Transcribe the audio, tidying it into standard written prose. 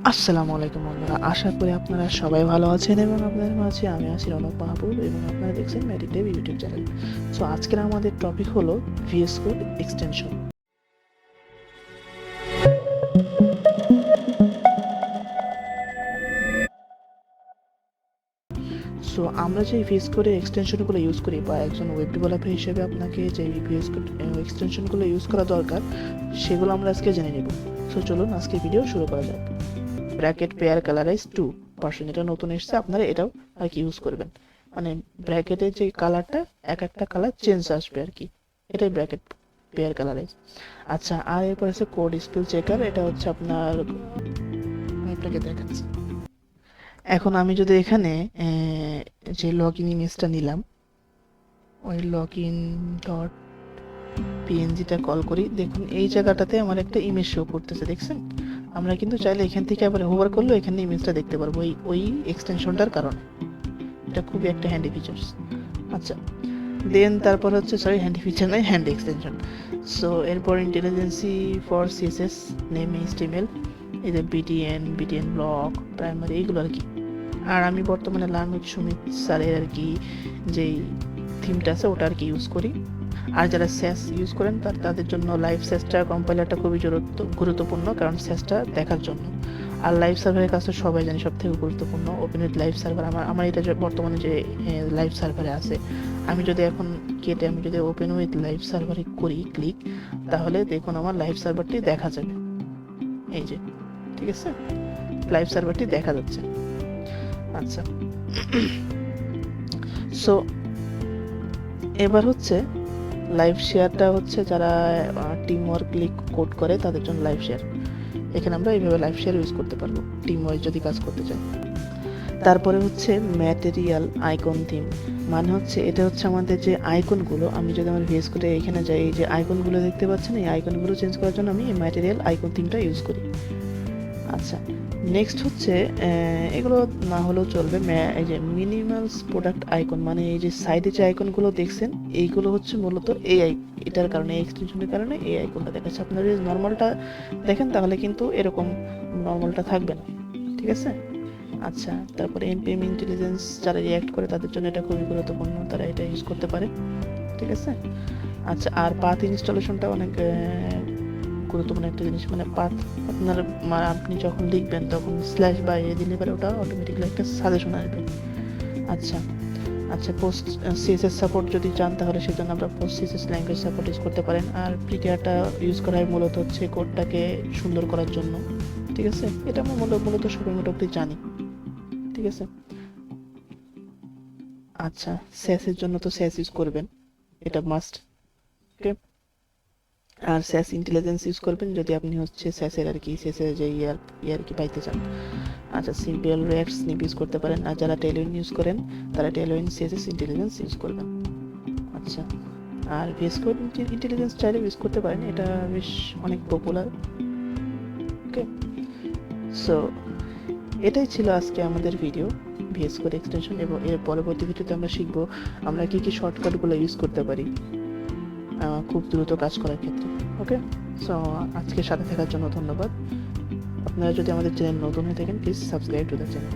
আসসালামু আলাইকুম বন্ধুরা, আশা করি আপনারা সবাই ভালো আছেন এবং আপনাদের মাঝে আমি আছি রনক মাহবুব এবং আপনারা দেখছেন MativeDev ইউটিউব চ্যানেল। সো আজকের আমাদের টপিক হলো ভিএস কোড এক্সটেনশন। সো আমরা যে ভিএস কোডের এক্সটেনশনগুলো ইউজ করি বা একজন ওয়েব ডেভেলপার হিসেবে আপনাকে যে ভিএস কোড এক্সটেনশনগুলো ইউজ করা দরকার সেগুলো আমরা আজকে জেনে নেব। সো চলুন আজকে ভিডিও শুরু করা যাক। ব্র্যাকেট পেয়ার কালারাইজ 2%, এটা নতুন এসেছে, আপনারা এটাও আর কি ইউজ করবেন। মানে ব্র্যাকেটের যে কালারটা এক একটা কালার চেঞ্জ আসবে আর কি, এটাই ব্র্যাকেট পেয়ার কালারাইজ। আচ্ছা, আর এরপর আছে কোড স্পেল চেকার, এটা হচ্ছে আপনার, আপনাকে দেখাচ্ছি। এখন আমি যদি এখানে যে লগ ইন ইমেজটা নিলাম ওই লগ ইন ডট পিএনজিটা কল করি, দেখুন এই জায়গাটাতে আমার একটা ইমেজ শো করতেছে, দেখছেন? আমরা কিন্তু চাইলে এখান থেকে আবার হোভার করলেও এখানে ইমেজটা দেখতে পারবো ওই এক্সটেনশনটার কারণে। এটা খুবই একটা হ্যান্ডি ফিচার্স। আচ্ছা, দেন তারপর হচ্ছে হ্যান্ডি ফিচার নয়, হ্যান্ডি এক্সটেনশন। সো এরপর ইন্টেলিজেন্সি ফর সিএসএস, নেম এইচটিএমএল, এই যে বিটিএন ব্লক প্রাইমারি, এইগুলো আর কি। আর আমি বর্তমানে লার্ন উইথ সুমিত স্যারের আর কি যেই থিমটা আছে ওটা আর কি ইউজ করি। আর যারা স্যাস ইউজ করেন তাদের জন্য লাইভ স্যাসটা কম্পাইলারটা খুবই গুরুত্বপূর্ণ, কারণ স্যাসটা দেখার জন্য। আর লাইভ সার্ভারের কাছে সবাই জানি সব থেকে গুরুত্বপূর্ণ ওপেন উইথ লাইভ সার্ভার। আমার এটা বর্তমানে যে লাইভ সার্ভারে আছে, আমি যদি এখন কেটে আমি যদি ওপেন উইথ লাইভ সার্ভারে করি ক্লিক, তাহলে দেখুন আমার লাইভ সার্ভারটি দেখা যাবে, এই যে, ঠিক আছে, লাইভ সার্ভারটি দেখা যাচ্ছে। আচ্ছা, সো এবার হচ্ছে লাইভ শেয়ারটা হচ্ছে যারা টিম ওয়ার্ক ক্লিক কোড করে তাদের জন্য লাইভ শেয়ার। এখানে আমরা এইভাবে লাইভ শেয়ার ইউজ করতে পারবো টিম ওয়াইজ যদি কাজ করতে চাই। তারপরে হচ্ছে ম্যাটেরিয়াল আইকন থিম, মানে হচ্ছে এটা হচ্ছে আমাদের যে আইকনগুলো, আমি যদি আমার ভিএস কোডে এখানে যাই, এই যে আইকনগুলো দেখতে পাচ্ছেন, এই আইকনগুলো চেঞ্জ করার জন্য আমি এই ম্যাটেরিয়াল আইকন থিমটা ইউজ করি। আচ্ছা, নেক্সট হচ্ছে এগুলো না হলেও চলবে, এই যে মিনিমালস প্রোডাক্ট আইকন, মানে এই যে সাইডে যে আইকনগুলো দেখছেন এইগুলো হচ্ছে মূলত এটার কারণে, এই এক্সটেনশনের কারণে এই আইকনটা দেখাচ্ছে। আপনারা যদি নর্মালটা দেখেন তাহলে কিন্তু এরকম নর্মালটা থাকবে না, ঠিক আছে? আচ্ছা, তারপরে এনপিএম ইন্টেলিজেন্স যারা রিঅ্যাক্ট করে তাদের জন্য এটা খুবই গুরুত্বপূর্ণ, তারা এটা ইউজ করতে পারে, ঠিক আছে? আচ্ছা, আর পাথ ইনস্টলেশনটা অনেক গুরুত্বপূর্ণ একটা জিনিস, মানে পাথ আপনার আপনি যখন লিখবেন তখন স্ল্যাশ বা দিলে পরে ওটা অটোমেটিকলি একটা সাজেশন আসবে। আচ্ছা আচ্ছা, পোস্ট সিএসএস সাপোর্ট যদি চান তাহলে সেজন্য আমরা post CSS language support use করতে পারেন। আর প্রিকেয়ারটা ইউজ করা হয় মূলত হচ্ছে কোডটাকে সুন্দর করার জন্য, ঠিক আছে? এটা আমরা মূলত সবাই মোটামুটি জানি, ঠিক আছে? আচ্ছা, স্যাসের জন্য তো স্যাস ইউজ করবেন, এটা মাস্ট, ওকে? আর স্যাস ইন্টেলিজেন্স ইউজ করবেন যদি আপনি হচ্ছে স্যাসের আর কি, স্যাসের যে ইয়ার কি পাইতে চান। আচ্ছা, সিম্পল রিঅ্যাক্ট স্নিপ ইউজ করতে পারেন, আর যারা টেলউইন ইউজ করেন তারা টেলউইন সিএসএস ইন্টেলিজেন্স ইউজ করবেন। আচ্ছা, আর ভিএস কোড ইন্টেলিজেন্স চাইলে ইউজ করতে পারেন, এটা বেশ অনেক পপুলার, ওকে? সো এটাই ছিল আজকে আমাদের ভিডিও ভিএস কোড এক্সটেনশন, এবং এর পরবর্তী ভিডিওতে আমরা শিখবো আমরা কী কী শর্টকাটগুলো ইউজ করতে পারি খুব দ্রুত কাজ করার ক্ষেত্রে, ওকে? সো আজকে সাথে থাকার জন্য ধন্যবাদ। আপনারা যদি আমাদের চ্যানেল নতুন হয়ে থাকেন please subscribe to the channel.